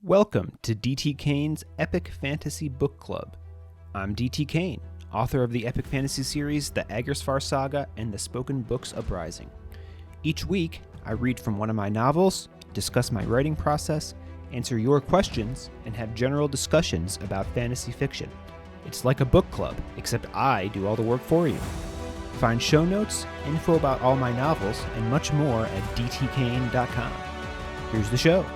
Welcome to D.T. Kane's Epic Fantasy Book Club. I'm D.T. Kane, author of the epic fantasy series The Aggersfar Saga and the spoken books Uprising. Each week, I read from one of my novels, discuss my writing process, answer your questions, and have general discussions about fantasy fiction. It's like a book club, except I do all the work for you. Find show notes, info about all my novels, and much more at dtkane.com. Here's the show.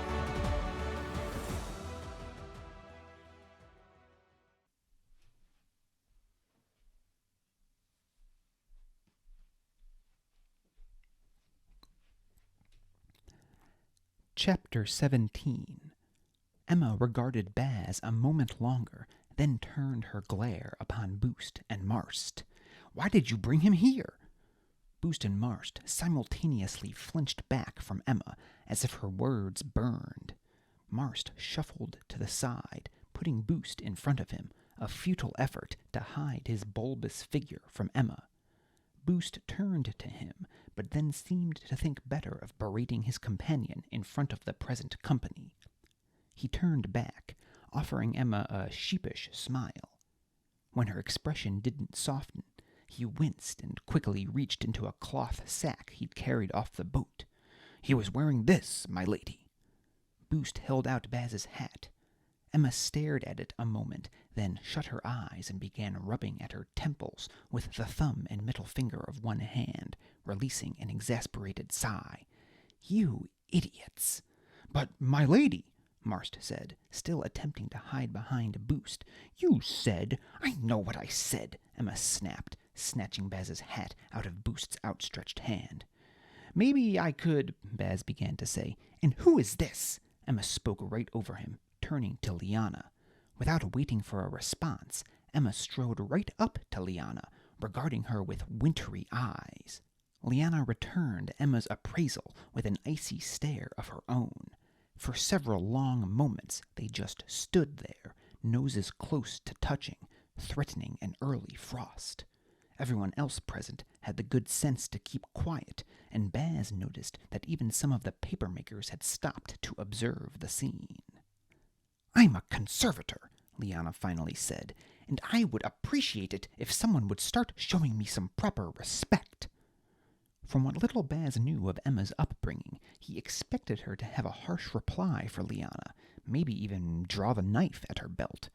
Chapter 17. Ehma regarded Baz a moment longer, then turned her glare upon Boost and Marst. "Why did you bring him here?" Boost and Marst simultaneously flinched back from Ehma, as if her words burned. Marst shuffled to the side, putting Boost in front of him, a futile effort to hide his bulbous figure from Ehma. Boost turned to him, but then seemed to think better of berating his companion in front of the present company. He turned back, offering Ehma a sheepish smile. When her expression didn't soften, he winced and quickly reached into a cloth sack he'd carried off the boat. "He was wearing this, my lady." Boost held out Baz's hat. Ehma stared at it a moment, then shut her eyes and began rubbing at her temples with the thumb and middle finger of one hand, releasing an exasperated sigh. "You idiots!" "But, my lady," Marst said, still attempting to hide behind Boost. "You said—" "I know what I said," Ehma snapped, snatching Baz's hat out of Boost's outstretched hand. "Maybe I could—" Baz began to say. "And who is this?" Ehma spoke right over him, turning to Leanna. Without waiting for a response, Ehma strode right up to Leanna, regarding her with wintry eyes. Leanna returned Emma's appraisal with an icy stare of her own. For several long moments they just stood there, noses close to touching, threatening an early frost. Everyone else present had the good sense to keep quiet, and Baz noticed that even some of the papermakers had stopped to observe the scene. "I'm a conservator," Leanna finally said, "and I would appreciate it if someone would start showing me some proper respect." From what little Baz knew of Emma's upbringing, he expected her to have a harsh reply for Leanna, maybe even draw the knife at her belt.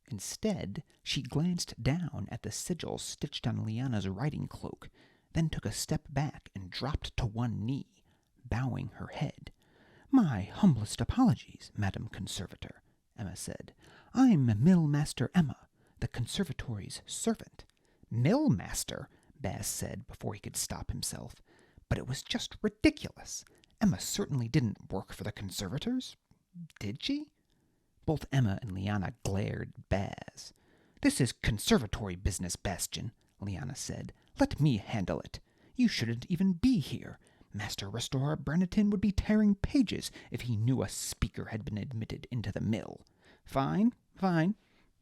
Instead, she glanced down at the sigils stitched on Leanna's riding cloak, then took a step back and dropped to one knee, bowing her head. "My humblest apologies, Madam Conservator," Ehma said. "I'm Millmaster Ehma, the Conservatory's servant." "Millmaster?" Baz said before he could stop himself. But it was just ridiculous. Ehma certainly didn't work for the Conservators. Did she? Both Ehma and Leanna glared at Baz. "This is Conservatory business, Bastion," Leanna said. "Let me handle it. You shouldn't even be here. Master Restorer Breneton would be tearing pages if he knew a speaker had been admitted into the mill." "Fine, fine,"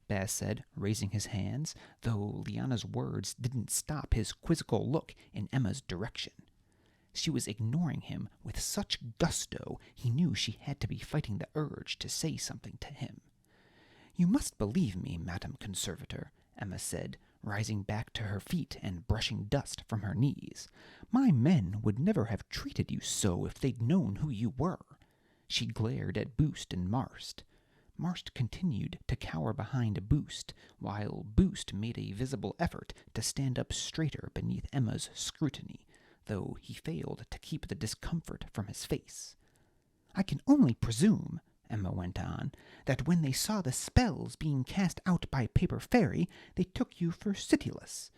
Baz said, raising his hands, though Leanna's words didn't stop his quizzical look in Emma's direction. She was ignoring him with such gusto he knew she had to be fighting the urge to say something to him. "You must believe me, Madam Conservator," Ehma said, rising back to her feet and brushing dust from her knees. "My men would never have treated you so if they'd known who you were." She glared at Boost and Marst. Marst continued to cower behind Boost, while Boost made a visible effort to stand up straighter beneath Emma's scrutiny, though he failed to keep the discomfort from his face. "I can only presume," Ehma went on, "that when they saw the spells being cast out by Paper Fairy, they took you for Citiless.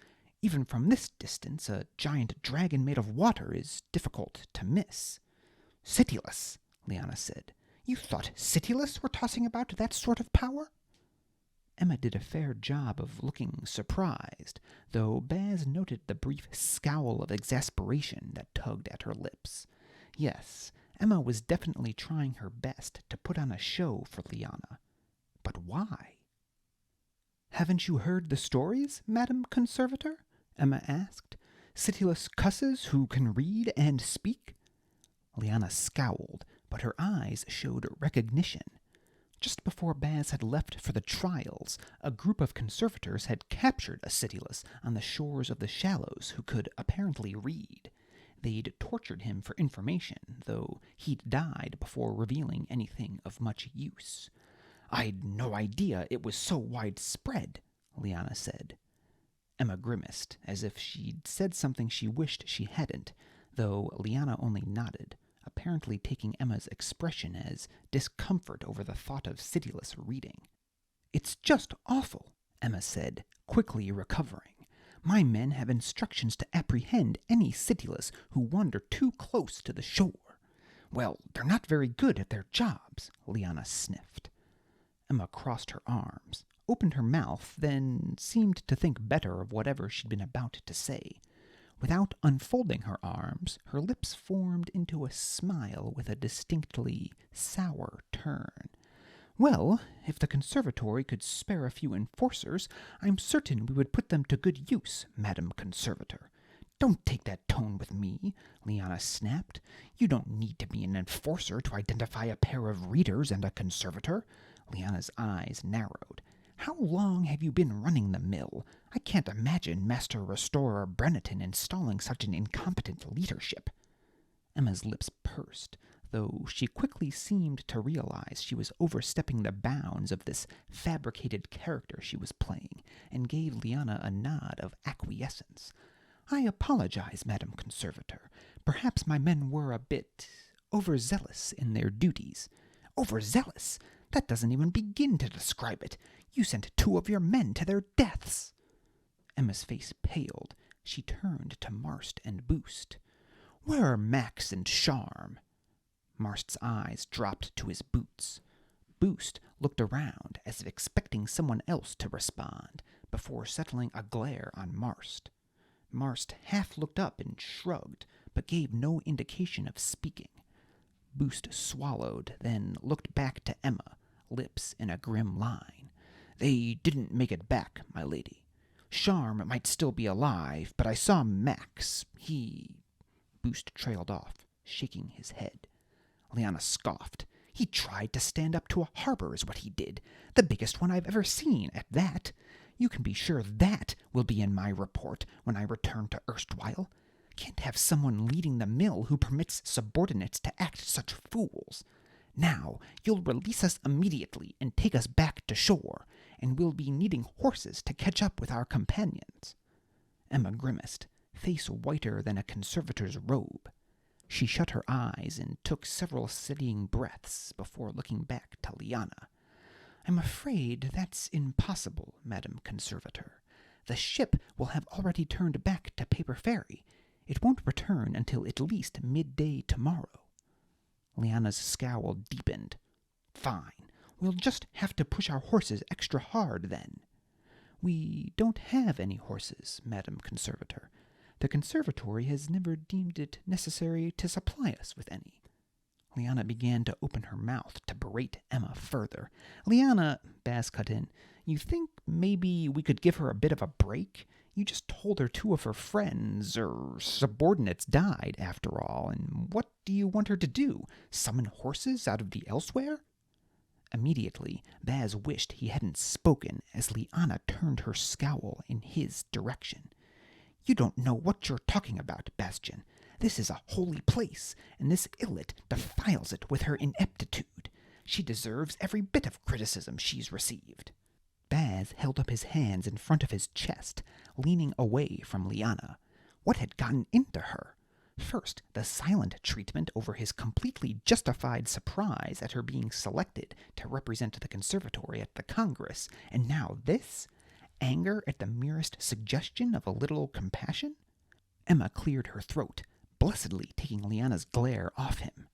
Even from this distance, a giant dragon made of water is difficult to miss." "Citiless," Leanna said. "You thought Citiless were tossing about that sort of power?" Ehma did a fair job of looking surprised, though Baz noted the brief scowl of exasperation that tugged at her lips. Yes, Ehma was definitely trying her best to put on a show for Leanna. But why? "Haven't you heard the stories, Madam Conservator?" Ehma asked. "Citiless cusses who can read and speak?" Leanna scowled, but her eyes showed recognition. Just before Baz had left for the trials, a group of conservators had captured a Citiless on the shores of the shallows who could apparently read. They'd tortured him for information, though he'd died before revealing anything of much use. "I'd no idea it was so widespread," Leanna said. Ehma grimaced, as if she'd said something she wished she hadn't, though Leanna only nodded, apparently taking Ehma's expression as discomfort over the thought of Citiless reading. "It's just awful," Ehma said, quickly recovering. "My men have instructions to apprehend any Citiless who wander too close to the shore." "Well, they're not very good at their jobs," Leanna sniffed. Ehma crossed her arms, opened her mouth, then seemed to think better of whatever she'd been about to say. Without unfolding her arms, her lips formed into a smile with a distinctly sour turn. "Well, if the Conservatory could spare a few enforcers, I'm certain we would put them to good use, Madam Conservator." "Don't take that tone with me," Leanna snapped. "You don't need to be an enforcer to identify a pair of readers and a conservator." Leanna's eyes narrowed. "How long have you been running the mill? I can't imagine Master Restorer Breneton installing such an incompetent leadership." Emma's lips pursed, though she quickly seemed to realize she was overstepping the bounds of this fabricated character she was playing, and gave Leanna a nod of acquiescence. "I apologize, Madam Conservator. Perhaps my men were a bit overzealous in their duties." "Overzealous? That doesn't even begin to describe it. You sent 2 of your men to their deaths." Emma's face paled. She turned to Marst and Boost. "Where are Max and Charm?" Marst's eyes dropped to his boots. Boost looked around as if expecting someone else to respond, before settling a glare on Marst. Marst half looked up and shrugged, but gave no indication of speaking. Boost swallowed, then looked back to Ehma, lips in a grim line. "They didn't make it back, my lady. Charm might still be alive, but I saw Max. Boost trailed off, shaking his head. Leanna scoffed. "He tried to stand up to a harbor is what he did. The biggest one I've ever seen, at that. You can be sure that will be in my report when I return to Erstwhile. Can't have someone leading the mill who permits subordinates to act such fools. Now, you'll release us immediately and take us back to shore, and we'll be needing horses to catch up with our companions." Ehma grimaced, face whiter than a conservator's robe. She shut her eyes and took several steadying breaths before looking back to Leanna. "I'm afraid that's impossible, Madam Conservator. The ship will have already turned back to Paper Ferry. It won't return until at least midday tomorrow." Leanna's scowl deepened. "Fine. We'll just have to push our horses extra hard, then." "We don't have any horses, Madam Conservator. The Conservatory has never deemed it necessary to supply us with any." Leanna began to open her mouth to berate Ehma further. "Leanna," Baz cut in, "you think maybe we could give her a bit of a break? You just told her 2 of her friends, or subordinates, died, after all, and what do you want her to do? Summon horses out of the elsewhere?" Immediately, Baz wished he hadn't spoken as Leanna turned her scowl in his direction. "You don't know what you're talking about, Bastion. This is a holy place, and this illet defiles it with her ineptitude. She deserves every bit of criticism she's received." Baz held up his hands in front of his chest, leaning away from Leanna. What had gotten into her? First, the silent treatment over his completely justified surprise at her being selected to represent the Conservatory at the Congress, and now this? Anger at the merest suggestion of a little compassion? Ehma cleared her throat, blessedly taking Leanna's glare off him.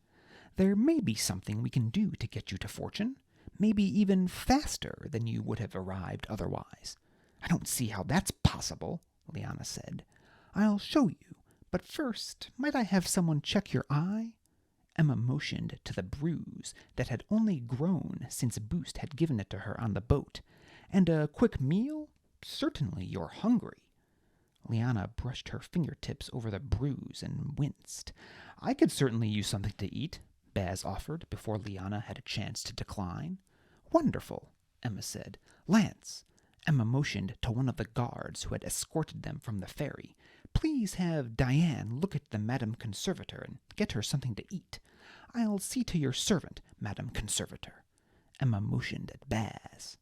"There may be something we can do to get you to Fortune. Maybe even faster than you would have arrived otherwise." "I don't see how that's possible," Leanna said. "I'll show you, but first, might I have someone check your eye?" Ehma motioned to the bruise that had only grown since Boost had given it to her on the boat. "And a quick meal? Certainly you're hungry." Leanna brushed her fingertips over the bruise and winced. "I could certainly use something to eat," Baz offered before Leanna had a chance to decline. Wonderful, Ehma said. Lance. Ehma motioned to one of the guards who had escorted them from the ferry. Please have Diane look at the Madame Conservator and get her something to eat. I'll see to your servant, Madame Conservator. Ehma motioned at Baz.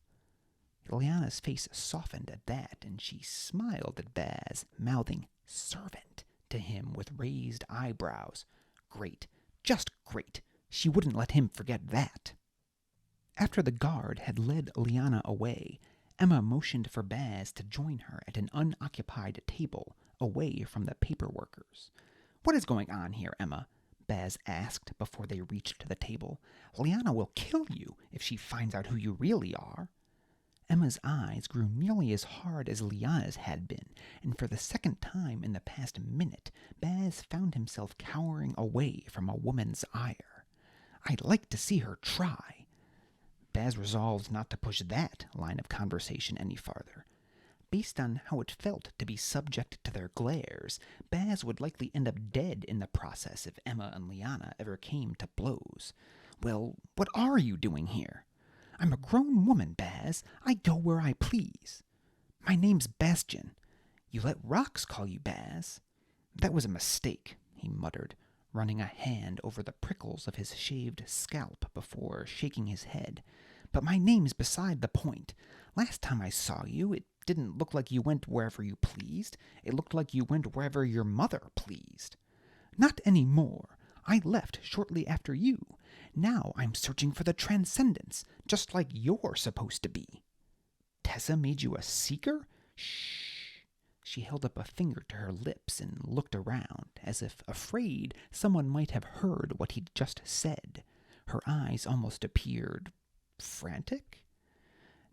Leanna's face softened at that, and she smiled at Baz, mouthing servant to him with raised eyebrows. Great, just great. She wouldn't let him forget that. After the guard had led Leanna away, Ehma motioned for Baz to join her at an unoccupied table away from the paper workers. What is going on here, Ehma? Baz asked before they reached the table. Leanna will kill you if she finds out who you really are. Emma's eyes grew nearly as hard as Leanna's had been, and for the second time in the past minute, Baz found himself cowering away from a woman's ire. I'd like to see her try. Baz resolved not to push that line of conversation any farther. Based on how it felt to be subject to their glares, Baz would likely end up dead in the process if Ehma and Leanna ever came to blows. Well, what are you doing here? I'm a grown woman, Baz. I go where I please. My name's Bastion. You let rocks call you Baz. That was a mistake, he muttered, running a hand over the prickles of his shaved scalp before shaking his head. But my name's beside the point. Last time I saw you, it didn't look like you went wherever you pleased. It looked like you went wherever your mother pleased. Not any more. I left shortly after you. Now I'm searching for the transcendence, just like you're supposed to be. Tessa made you a seeker? Shh. She held up a finger to her lips and looked around, as if afraid someone might have heard what he'd just said. Her eyes almost appeared frantic.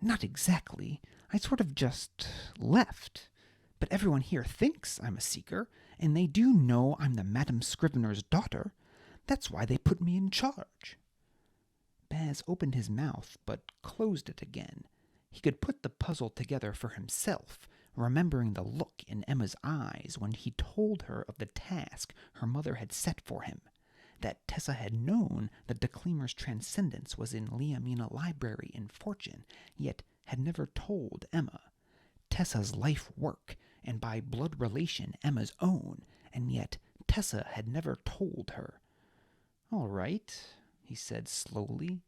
Not exactly. I sort of just left. But everyone here thinks I'm a seeker, and they do know I'm the Madam Scrivener's daughter. That's why they put me in charge. Baz opened his mouth, but closed it again. He could put the puzzle together for himself, remembering the look in Emma's eyes when he told her of the task her mother had set for him, that Tessa had known the Declaimer's transcendence was in Liamina Library in Fortune, yet had never told Ehma. Tessa's life work, and by blood relation Emma's own, and yet Tessa had never told her. All right, he said slowly.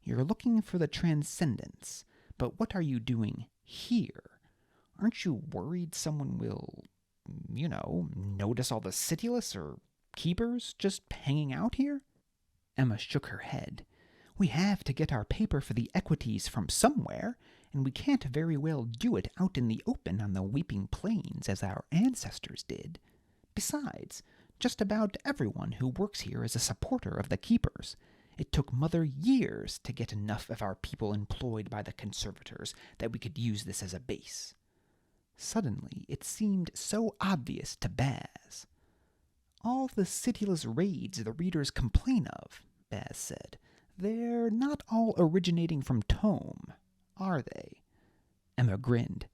You're looking for the transcendence, but what are you doing here? Aren't you worried someone will, notice all the Citiless or keepers just hanging out here? Ehma shook her head. We have to get our paper for the equities from somewhere, and we can't very well do it out in the open on the Weeping Plains as our ancestors did. Besides, just about everyone who works here is a supporter of the keepers. It took Mother years to get enough of our people employed by the conservators that we could use this as a base. Suddenly, it seemed so obvious to Baz. All the Citiless raids the readers complain of, Baz said, they're not all originating from Tome, are they? Ehma grinned.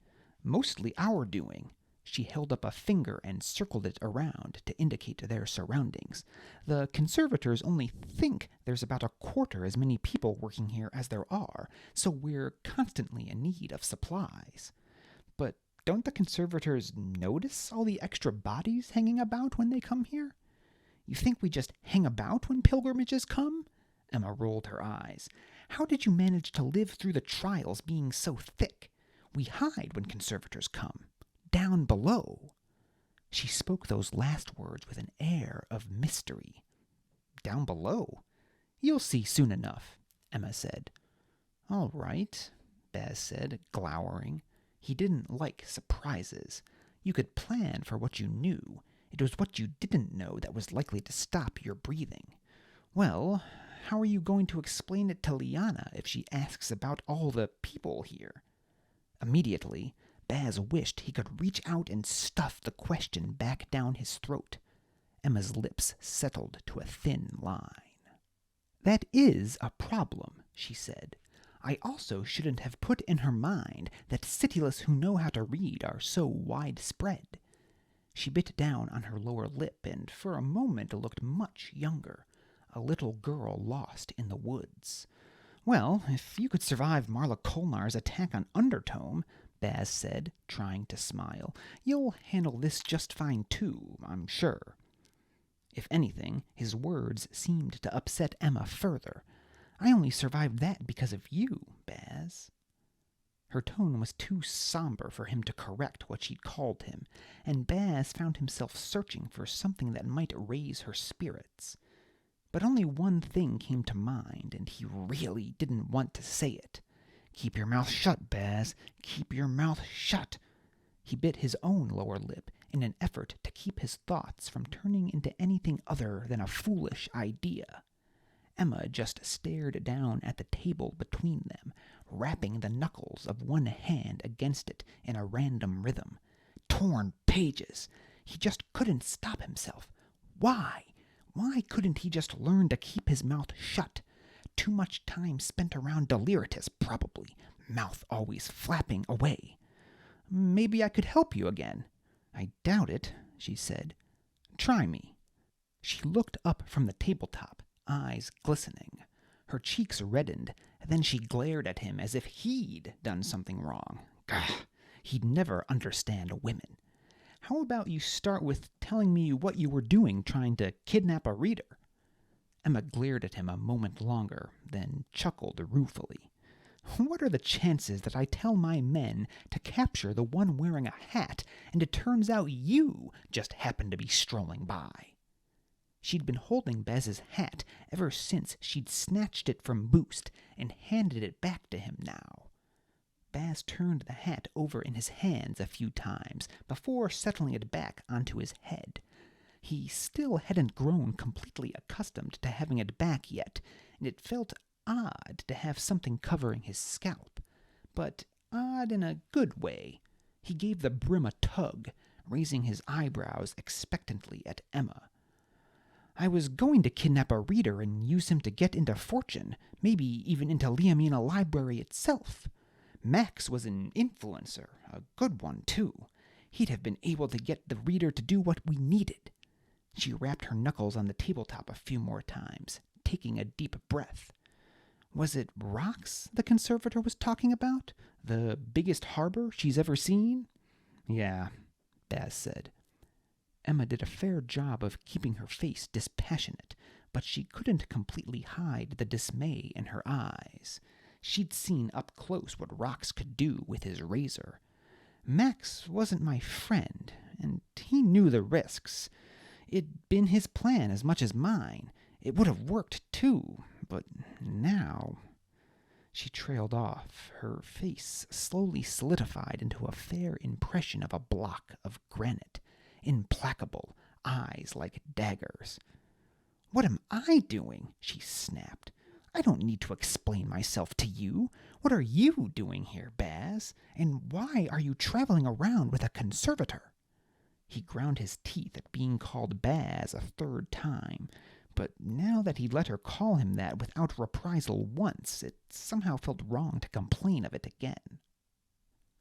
Mostly our doing. She held up a finger and circled it around to indicate their surroundings. The conservators only think there's about a quarter as many people working here as there are, so we're constantly in need of supplies. But don't the conservators notice all the extra bodies hanging about when they come here? You think we just hang about when pilgrimages come? Ehma rolled her eyes. How did you manage to live through the trials being so thick? We hide when conservators come. Down below. She spoke those last words with an air of mystery. Down below? You'll see soon enough, Ehma said. All right, Baz said, glowering. He didn't like surprises. You could plan for what you knew. It was what you didn't know that was likely to stop your breathing. Well, how are you going to explain it to Leanna if she asks about all the people here? Immediately, Baz wished he could reach out and stuff the question back down his throat. Emma's lips settled to a thin line. That is a problem, she said. I also shouldn't have put in her mind that Citiless who know how to read are so widespread. She bit down on her lower lip and for a moment looked much younger, a little girl lost in the woods. Well, if you could survive Marla Kolnar's attack on Undertome, Baz said, trying to smile, you'll handle this just fine too, I'm sure. If anything, his words seemed to upset Ehma further. I only survived that because of you, Baz. Her tone was too somber for him to correct what she'd called him, and Baz found himself searching for something that might raise her spirits. But only one thing came to mind, and he really didn't want to say it. Keep your mouth shut, Baz. Keep your mouth shut. He bit his own lower lip in an effort to keep his thoughts from turning into anything other than a foolish idea. Ehma just stared down at the table between them, rapping the knuckles of one hand against it in a random rhythm. Torn pages! He just couldn't stop himself. Why? Why couldn't he just learn to keep his mouth shut? Too much time spent around Deliritus, probably. Mouth always flapping away. Maybe I could help you again. I doubt it, she said. Try me. She looked up from the tabletop, eyes glistening. Her cheeks reddened, then she glared at him as if he'd done something wrong. Gah! He'd never understand women. How about you start with telling me what you were doing trying to kidnap a reader? Ehma glared at him a moment longer, then chuckled ruefully. What are the chances that I tell my men to capture the one wearing a hat, and it turns out you just happened to be strolling by? She'd been holding Baz's hat ever since she'd snatched it from Boost and handed it back to him now. Baz turned the hat over in his hands a few times before settling it back onto his head. He still hadn't grown completely accustomed to having it back yet, and it felt odd to have something covering his scalp. But odd in a good way. He gave the brim a tug, raising his eyebrows expectantly at Ehma. I was going to kidnap a reader and use him to get into Fortune, maybe even into Liamina Library itself. Max was an influencer, a good one, too. He'd have been able to get the reader to do what we needed. She rapped her knuckles on the tabletop a few more times, taking a deep breath. Was it rocks the Conservator was talking about? The biggest harbor she's ever seen? Yeah, Baz said. Ehma did a fair job of keeping her face dispassionate, but she couldn't completely hide the dismay in her eyes. She'd seen up close what Rox could do with his razor. Max wasn't my friend, and he knew the risks. It'd been his plan as much as mine. It would have worked, too, but now... She trailed off. Her face slowly solidified into a fair impression of a block of granite. Implacable, eyes like daggers. What am I doing? She snapped. I don't need to explain myself to you. What are you doing here, Baz? And why are you traveling around with a conservator? He ground his teeth at being called Baz a third time, but now that he'd let her call him that without reprisal once, it somehow felt wrong to complain of it again.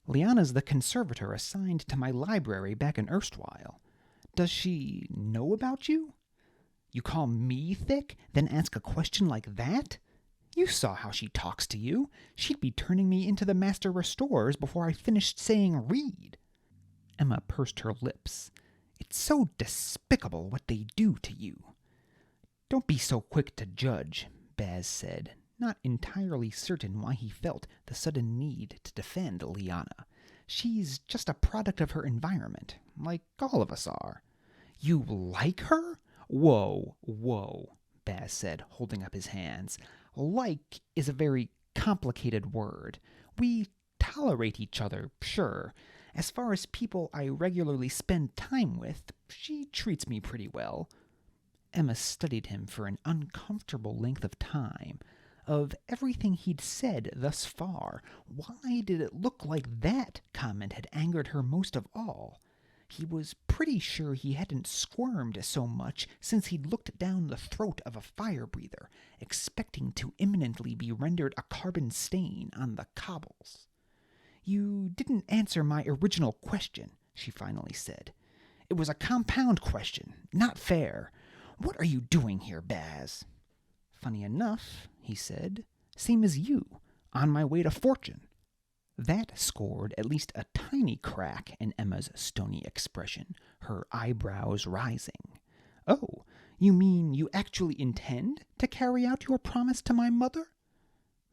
Leanna's the conservator assigned to my library back in erstwhile. Does she know about you? You call me thick, then ask a question like that? You saw how she talks to you. She'd be turning me into the Master Restorers before I finished saying read. Ehma pursed her lips. It's so despicable what they do to you. Don't be so quick to judge, Baz said, not entirely certain why he felt the sudden need to defend Leanna. She's just a product of her environment, like all of us are. You like her? Whoa, Baz said, holding up his hands. Like is a very complicated word. We tolerate each other, sure. As far as people I regularly spend time with, she treats me pretty well. Ehma studied him for an uncomfortable length of time. Of everything he'd said thus far, why did it look like that comment had angered her most of all? He was pretty sure he hadn't squirmed so much since he'd looked down the throat of a fire-breather, expecting to imminently be rendered a carbon stain on the cobbles. You didn't answer my original question, she finally said. It was a compound question, not fair. What are you doing here, Baz? Funny enough, he said, same as you, on my way to fortune." That scored at least a tiny crack in Emma's stony expression, her eyebrows rising. "Oh, you mean you actually intend to carry out your promise to my mother?"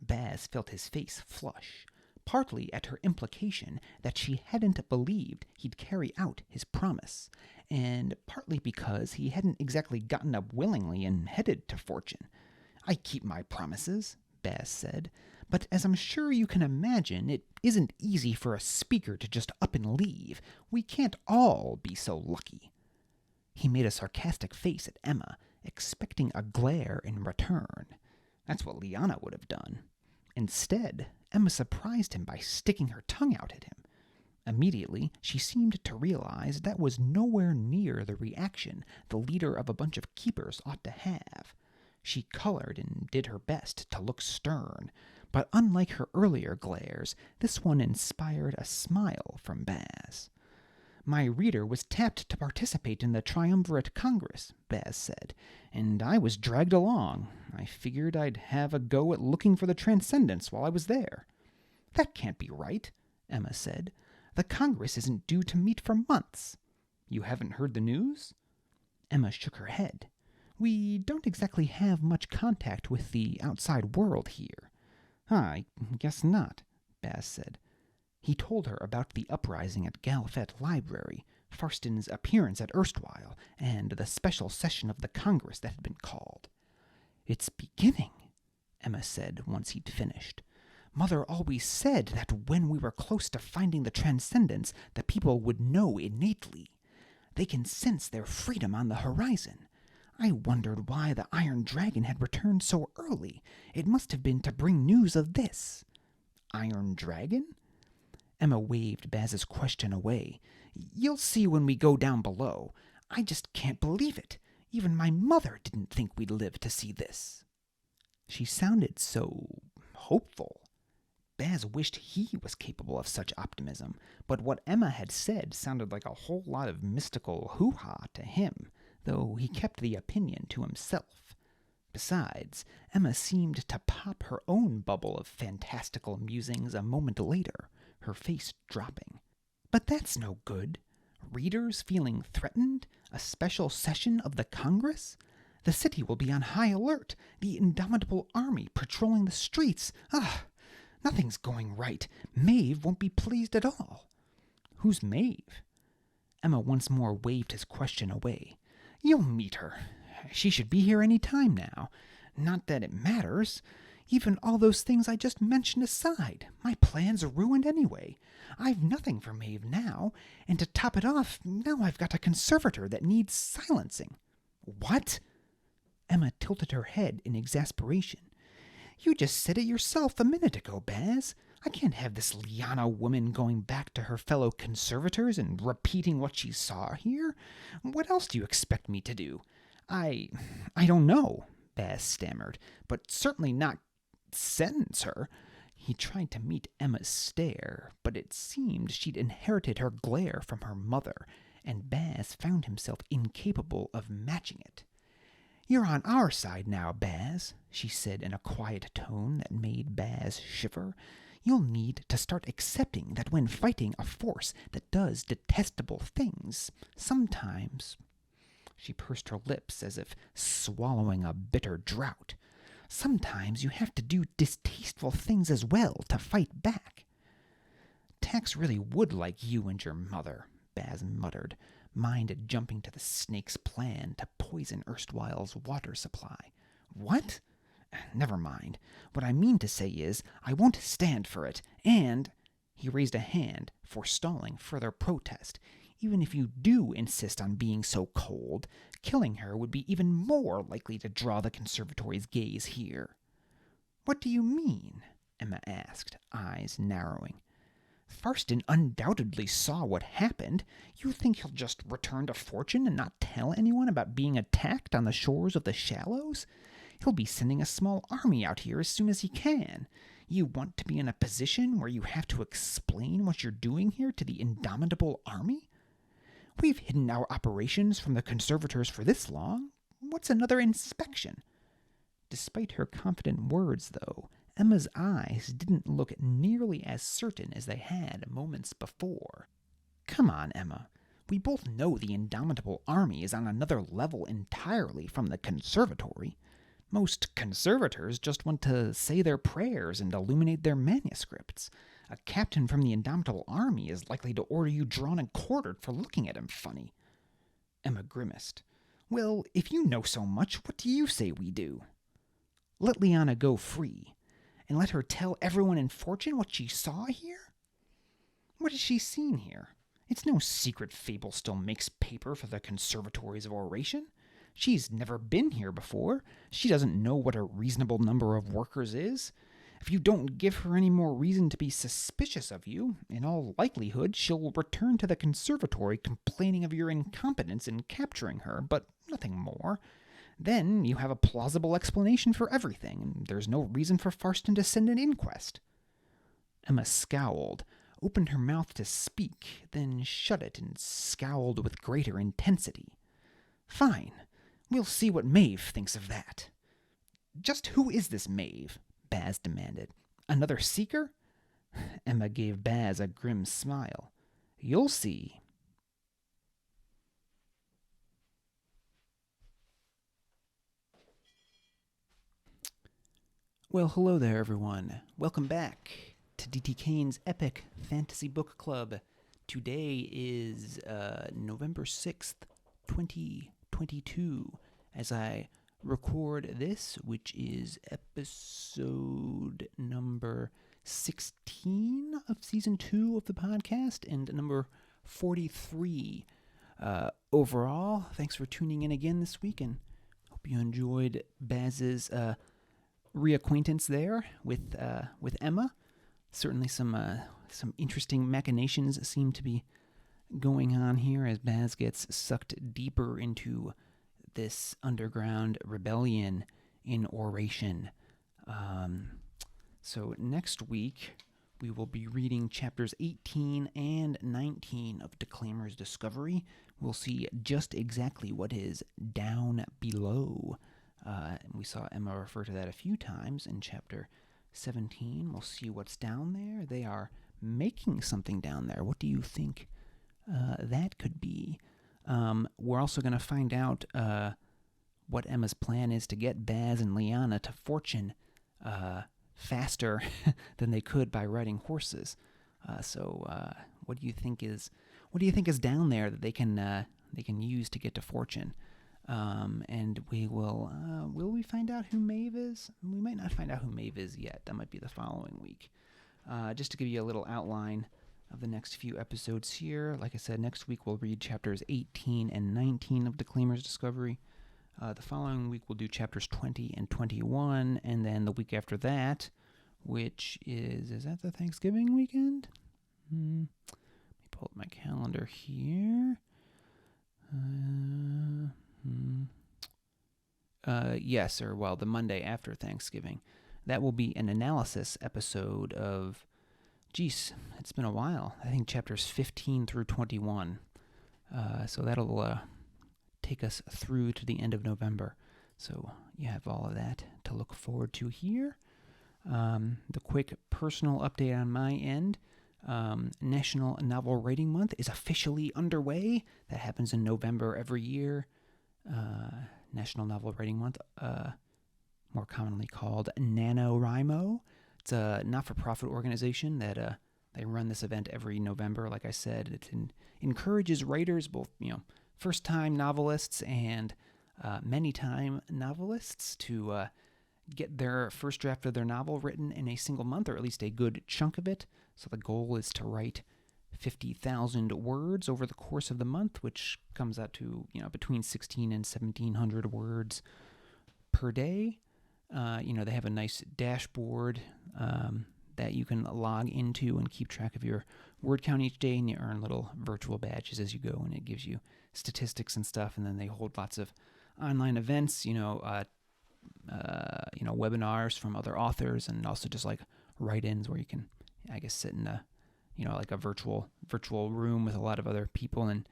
Baz felt his face flush, partly at her implication that she hadn't believed he'd carry out his promise, and partly because he hadn't exactly gotten up willingly and headed to fortune. "I keep my promises," Baz said, "but as I'm sure you can imagine, it isn't easy for a speaker to just up and leave. We can't all be so lucky." He made a sarcastic face at Emma, expecting a glare in return. That's what Leanna would have done. Instead, Emma surprised him by sticking her tongue out at him. Immediately, she seemed to realize that was nowhere near the reaction the leader of a bunch of keepers ought to have. She colored and did her best to look stern, but unlike her earlier glares, this one inspired a smile from Baz. "My reader was tapped to participate in the Triumvirate Congress," Baz said, "and I was dragged along. I figured I'd have a go at looking for the Transcendence while I was there." "That can't be right," Emma said. "The Congress isn't due to meet for months." "You haven't heard the news?" Emma shook her head. "We don't exactly have much contact with the outside world here." "I guess not," Baz said. He told her about the uprising at Galfet Library, Farston's appearance at Erstwhile, and the special session of the Congress that had been called. "It's beginning," Emma said once he'd finished. "Mother always said that when we were close to finding the Transcendence, the people would know innately. They can sense their freedom on the horizon. I wondered why the Iron Dragon had returned so early. It must have been to bring news of this." "Iron Dragon?" Emma waved Baz's question away. "You'll see when we go down below. I just can't believe it. Even my mother didn't think we'd live to see this." She sounded so hopeful. Baz wished he was capable of such optimism, but what Emma had said sounded like a whole lot of mystical hoo-ha to him, though he kept the opinion to himself. Besides, Emma seemed to pop her own bubble of fantastical musings a moment later, her face dropping. "But that's no good. Readers feeling threatened? A special session of the Congress? The city will be on high alert, the indomitable army patrolling the streets. Nothing's going right. Maeve won't be pleased at all." "Who's Maeve?" Emma once more waved his question away. "You'll meet her. She should be here any time now. Not that it matters. Even all those things I just mentioned aside, my plans are ruined anyway. I've nothing for Maeve now, and to top it off, now I've got a conservator that needs silencing." "What?" Emma tilted her head in exasperation. "You just said it yourself a minute ago, Baz. I can't have this Leanna woman going back to her fellow conservators and repeating what she saw here. What else do you expect me to do?" I don't know," Baz stammered, "but certainly not sentence her." He tried to meet Emma's stare, but it seemed she'd inherited her glare from her mother, and Baz found himself incapable of matching it. "You're on our side now, Baz," she said in a quiet tone that made Baz shiver. "You'll need to start accepting that when fighting a force that does detestable things, sometimes—" She pursed her lips as if swallowing a bitter draught. "Sometimes you have to do distasteful things as well to fight back." "Tax really would like you and your mother," Baz muttered, mind jumping to the snake's plan to poison Erstwhile's water supply. "What? Never mind. What I mean to say is, I won't stand for it, and—" He raised a hand, forestalling further protest. "Even if you do insist on being so cold, killing her would be even more likely to draw the Conservatory's gaze here." "What do you mean?" Emma asked, eyes narrowing. "Farston undoubtedly saw what happened. You think he'll just return to fortune and not tell anyone about being attacked on the shores of the Shallows? He'll be sending a small army out here as soon as he can. You want to be in a position where you have to explain what you're doing here to the indomitable army? We've hidden our operations from the conservators for this long. What's another inspection?" Despite her confident words, though, Emma's eyes didn't look nearly as certain as they had moments before. Come on, Emma. We both know the Indomitable Army is on another level entirely from the Conservatory. Most conservators just want to say their prayers and illuminate their manuscripts. A captain from the Indomitable Army is likely to order you drawn and quartered for looking at him funny. Emma grimaced. Well, if you know so much, what do you say we do? Let Leanna go free, and let her tell everyone in Fortune what she saw here? What has she seen here? It's no secret Fable still makes paper for the conservatories of oration. She's never been here before. She doesn't know what a reasonable number of workers is. If you don't give her any more reason to be suspicious of you, in all likelihood she'll return to the conservatory complaining of your incompetence in capturing her, but nothing more. Then you have a plausible explanation for everything, and there's no reason for Farston to send an inquest. Emma scowled, opened her mouth to speak, then shut it and scowled with greater intensity. Fine. We'll see what Maeve thinks of that. Just who is this Maeve? Baz demanded. Another seeker? Emma gave Baz a grim smile. You'll see. Well, hello there, everyone. Welcome back to D.T. Kane's Epic Fantasy Book Club. Today is November 6th, 2022, as I record this, which is episode number 16 of season 2 of the podcast, and number 43 overall. Thanks for tuning in again this week, and hope you enjoyed Baz's reacquaintance there with Emma. Certainly some interesting machinations seem to be going on here as Baz gets sucked deeper into this underground rebellion in oration. So next week we will be reading chapters 18 and 19 of Declaimer's Discovery. We'll see just exactly what is down below. We saw Emma refer to that a few times in chapter 17. We'll see what's down there. They are making something down there. What do you think that could be? We're also going to find out what Emma's plan is to get Baz and Leanna to Fortune faster than they could by riding horses. What do you think is down there that they can use to get to Fortune? And will we find out who Maeve is? We might not find out who Maeve is yet. That might be the following week. Just to give you a little outline of the next few episodes here. Like I said, next week we'll read chapters 18 and 19 of Declaimer's Discovery. The following week we'll do chapters 20 and 21, and then the week after that, which is that the Thanksgiving weekend? Let me pull up my calendar here. Yes, or the Monday after Thanksgiving. That will be an analysis episode of, it's been a while. I think chapters 15 through 21. So that'll take us through to the end of November. So you have all of that to look forward to here. The quick personal update on my end. National Novel Writing Month is officially underway. That happens in November every year. National Novel Writing Month, more commonly called NaNoWriMo. It's a not-for-profit organization that they run this event every November. Like I said, it encourages writers, both first-time novelists and many-time novelists, to get their first draft of their novel written in a single month, or at least a good chunk of it. So the goal is to write 50,000 words over the course of the month, which comes out to between 16 and 1,700 words per day. They have a nice dashboard that you can log into and keep track of your word count each day, and you earn little virtual badges as you go, and it gives you statistics and stuff. And then they hold lots of online events, webinars from other authors, and also just like write-ins where you can, I guess, sit in a like a virtual room with a lot of other people and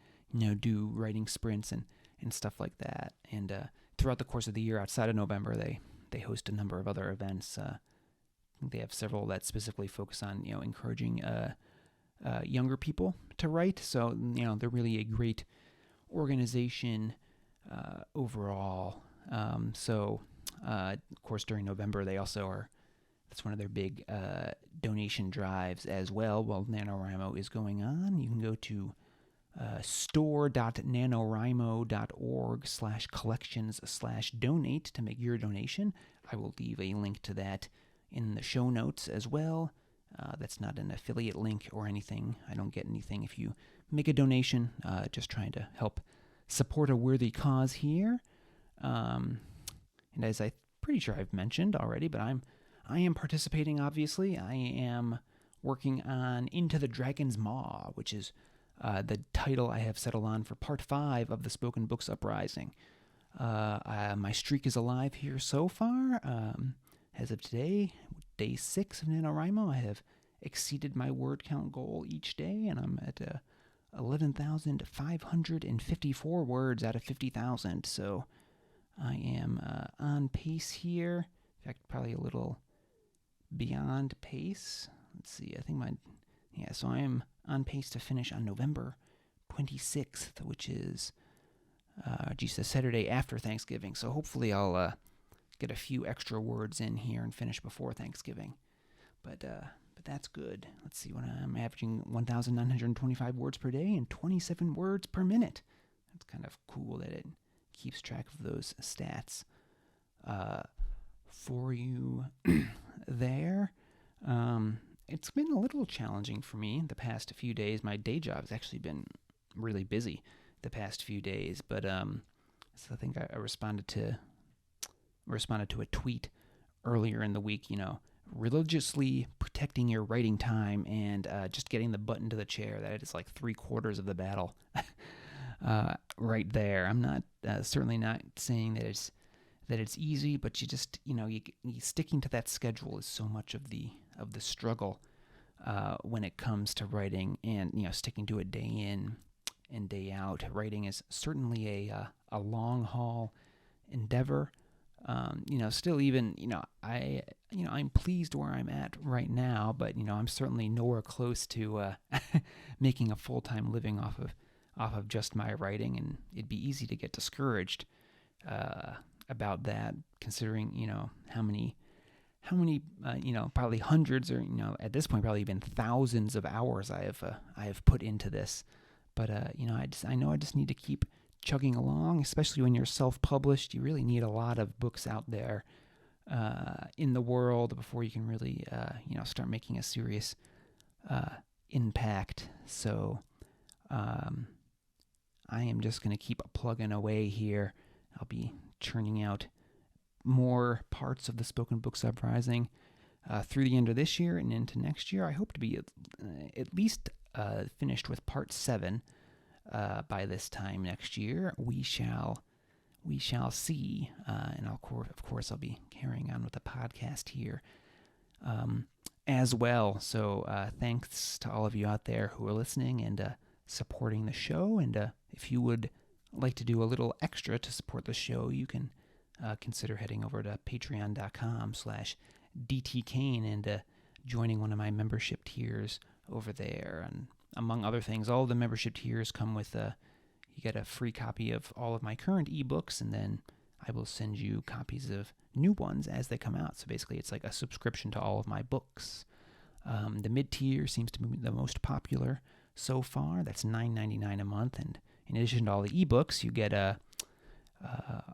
do writing sprints and stuff like that. And throughout the course of the year, outside of November, they host a number of other events think they have several that specifically focus on, encouraging younger people to write. So, they're really a great organization overall. Of course, during November, they also are, that's one of their big donation drives as well. While NaNoWriMo is going on, you can go to store.nanowrimo.org/collections/donate to make your donation. I will leave a link to that in the show notes as well. That's not an affiliate link or anything. I don't get anything if you make a donation. Just trying to help support a worthy cause here. And as I'm pretty sure I've mentioned already, but I am participating, obviously. I am working on Into the Dragon's Maw, which is the title I have settled on for Part 5 of the Spoken Books Uprising. My streak is alive here so far. As of today, day 6 of NaNoWriMo, I have exceeded my word count goal each day, and I'm at 11,554 words out of 50,000, so I am on pace here. In fact, probably a little beyond pace. Let's see, I think so I am on pace to finish on November 26th, which is the Saturday after Thanksgiving. So hopefully I'll get a few extra words in here and finish before Thanksgiving. But that's good. Let's see, when I'm averaging 1,925 words per day and 27 words per minute. That's kind of cool that it keeps track of those stats for you there. It's been a little challenging for me the past few days. My day job has actually been really busy the past few days, but so I think I responded to a tweet earlier in the week, religiously protecting your writing time and just getting the button to the chair. That is like 3/4 of the battle right there. I'm not certainly not saying that it's easy, but you just, you sticking to that schedule is so much of the struggle when it comes to writing, and sticking to it day in and day out. Writing is certainly a long haul endeavor. Still even, I'm pleased where I'm at right now, but I'm certainly nowhere close to making a full-time living off of just my writing, and it'd be easy to get discouraged about that, considering how many probably hundreds, or at this point probably even thousands of hours I have put into this. But I know I just need to keep chugging along, especially when you're self-published. You really need a lot of books out there in the world before you can really start making a serious impact. So I am just going to keep plugging away here. I'll be churning out more parts of the Spoken Books Uprising through the end of this year and into next year. I hope to be at least finished with Part 7 by this time next year. We shall see. And of course, I'll be carrying on with the podcast here as well. So thanks to all of you out there who are listening and supporting the show. And if you would like to do a little extra to support the show, you can consider heading over to patreon.com/DTKane and joining one of my membership tiers over there. And among other things, all of the membership tiers come with you get a free copy of all of my current ebooks, and then I will send you copies of new ones as they come out. So basically, it's like a subscription to all of my books. The mid-tier seems to be the most popular so far. That's $9.99 a month, and in addition to all the ebooks, you get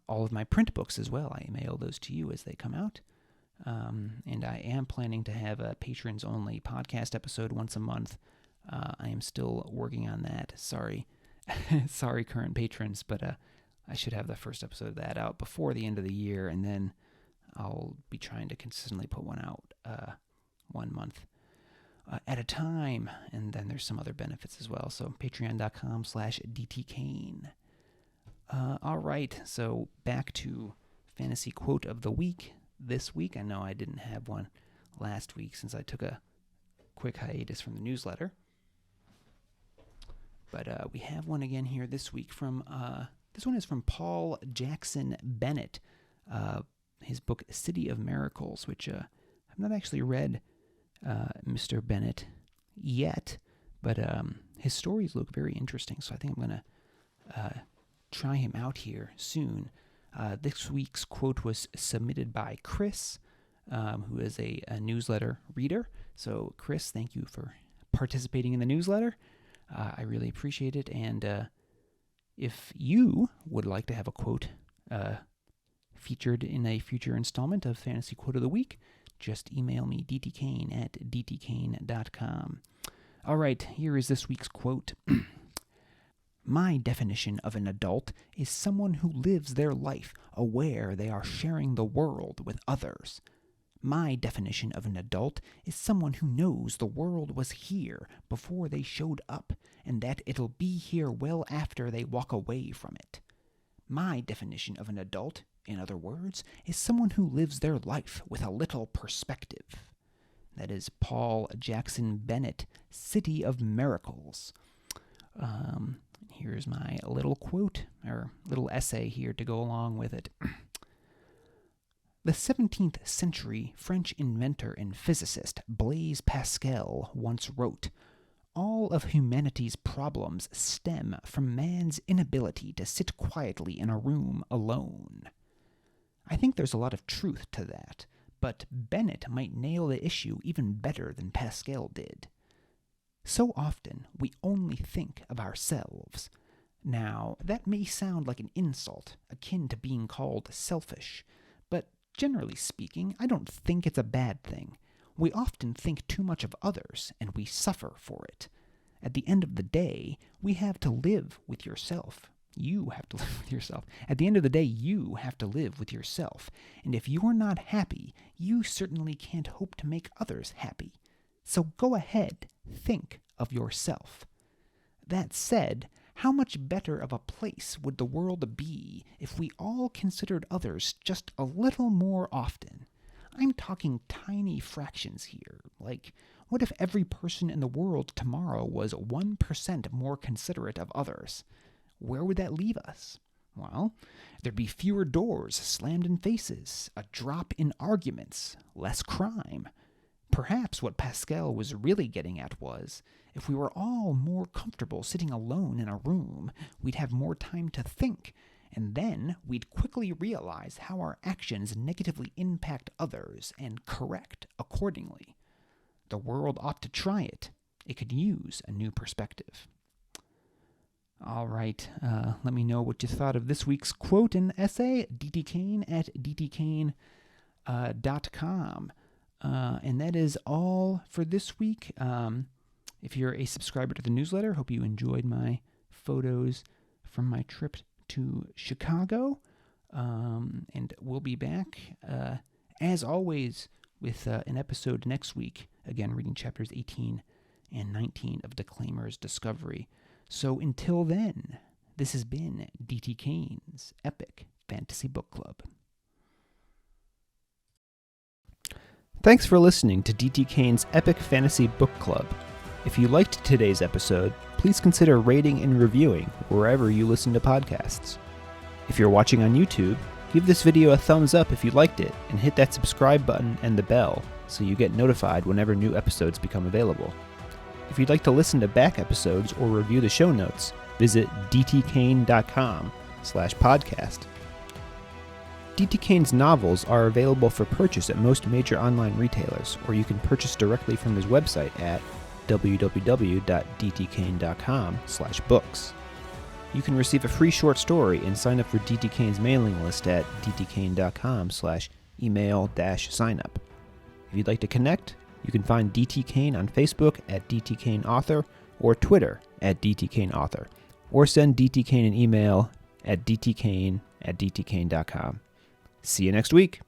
all of my print books as well. I mail those to you as they come out. And I am planning to have a patrons-only podcast episode once a month. I am still working on that. Sorry, current patrons, but I should have the first episode of that out before the end of the year, and then I'll be trying to consistently put one out 1 month at a time, and then there's some other benefits as well. So patreon.com/DTKane. All right, so back to Fantasy Quote of the Week this week. I know I didn't have one last week since I took a quick hiatus from the newsletter. But we have one again here this week from, this one is from Paul Jackson Bennett, his book City of Miracles, which I've not actually read Mr. Bennett yet, but his stories look very interesting, so I think I'm going to try him out here soon. This week's quote was submitted by Chris, who is a newsletter reader. So, Chris, thank you for participating in the newsletter. I really appreciate it, and if you would like to have a quote featured in a future installment of Fantasy Quote of the Week, just email me, dtkane@dtkane.com. All right, here is this week's quote. My definition of an adult is someone who lives their life aware they are sharing the world with others. My definition of an adult is someone who knows the world was here before they showed up, and that it'll be here well after they walk away from it. My definition of an adult, in other words, is someone who lives their life with a little perspective. That is Paul Jackson Bennett, City of Miracles. Here's my little quote, or little essay here to go along with it. The 17th century French inventor and physicist Blaise Pascal once wrote, "All of humanity's problems stem from man's inability to sit quietly in a room alone." I think there's a lot of truth to that, but Bennett might nail the issue even better than Pascal did. So often, we only think of ourselves. Now, that may sound like an insult, akin to being called selfish, but generally speaking, I don't think it's a bad thing. We often think too much of others, and we suffer for it. At the end of the day, we have to live with yourself. You have to live with yourself. At the end of the day, you have to live with yourself. And if you're not happy, you certainly can't hope to make others happy. So go ahead, think of yourself. That said, how much better of a place would the world be if we all considered others just a little more often? I'm talking tiny fractions here. Like, what if every person in the world tomorrow was 1% more considerate of others? Where would that leave us? Well, there'd be fewer doors slammed in faces, a drop in arguments, less crime. Perhaps what Pascal was really getting at was, if we were all more comfortable sitting alone in a room, we'd have more time to think, and then we'd quickly realize how our actions negatively impact others and correct accordingly. The world ought to try it. It could use a new perspective. All right, let me know what you thought of this week's quote and essay, dtkane@dtkane.com. And that is all for this week. If you're a subscriber to the newsletter, hope you enjoyed my photos from my trip to Chicago. And we'll be back, as always, with an episode next week, again, reading chapters 18 and 19 of Declaimer's Discovery. So until then, this has been D.T. Kane's Epic Fantasy Book Club. Thanks for listening to D.T. Kane's Epic Fantasy Book Club. If you liked today's episode, please consider rating and reviewing wherever you listen to podcasts. If you're watching on YouTube, give this video a thumbs up if you liked it, and hit that subscribe button and the bell so you get notified whenever new episodes become available. If you'd like to listen to back episodes or review the show notes, visit dtkane.com/podcast. D.T. Kane's novels are available for purchase at most major online retailers, or you can purchase directly from his website at www.dtkane.com/books. You can receive a free short story and sign up for D.T. Kane's mailing list at dtkane.com/email-signup. If you'd like to connect, you can find D.T. Kane on Facebook at D.T. Kane Author or Twitter at D.T. Kane Author, or send D.T. Kane an email at dtkane@dtkane.com. See you next week.